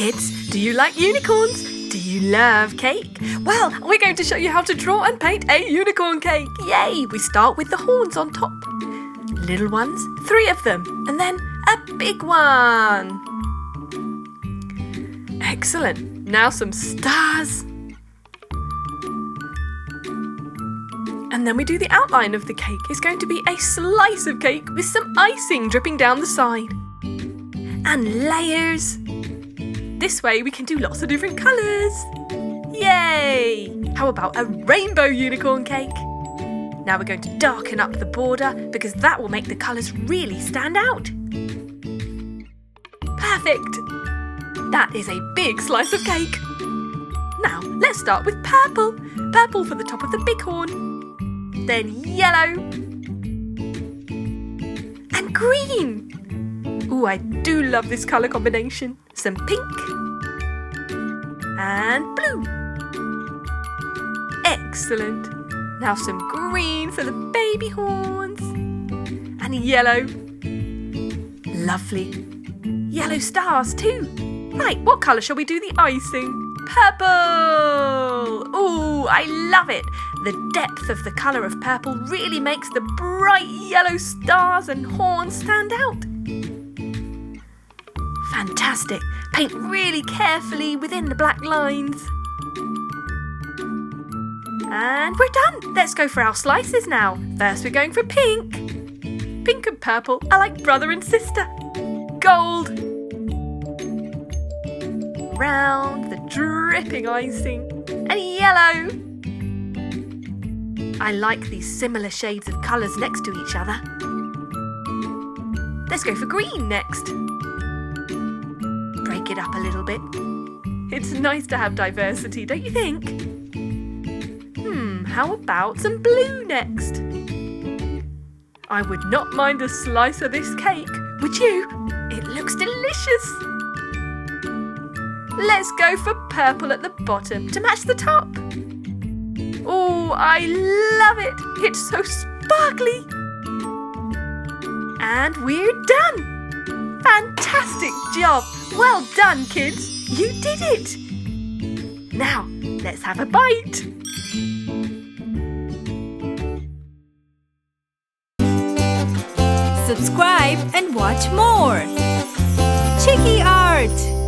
kids, do you like unicorns? Do you love cake? Well, we're going to show you how to draw and paint a unicorn cake. Yay! We start with the horns on top. Little ones, 3 of them, and then a big one. Excellent. Now some stars. And then we do the outline of the cake. It's going to be a slice of cake with some icing dripping down the side. And layers. This way we can do lots of different colours. Yay! How about a rainbow unicorn cake? Now we're going to darken up the border because that will make the colours really stand out. Perfect! That is a big slice of cake. Now let's start with purple. Purple for the top of the big horn. Then yellow. And green. Ooh, I do love this colour combination. Some pink. And blue. Excellent. Now some green for the baby horns. And yellow. Lovely. Yellow stars too. Right, what colour shall we do the icing? Purple! Ooh, I love it. The depth of the colour of purple really makes the bright yellow stars and horns stand out. Fantastic. Paint really carefully within the black lines. And we're done. Let's go for our slices now. First we're going for pink. Pink and purple are like brother and sister. Gold. Round the dripping icing. And yellow. I like these similar shades of colours next to each other. Let's go for green next. Break it up a little bit. It's nice to have diversity, don't you think? How about some blue next? I would not mind a slice of this cake, would you? It looks delicious. Let's go for purple at the bottom to match the top. Oh, I love it. It's so sparkly. And we're done. Fantastic job. Well done, kids. You did it. Now, let's have a bite. Subscribe and watch more. Chiki Art!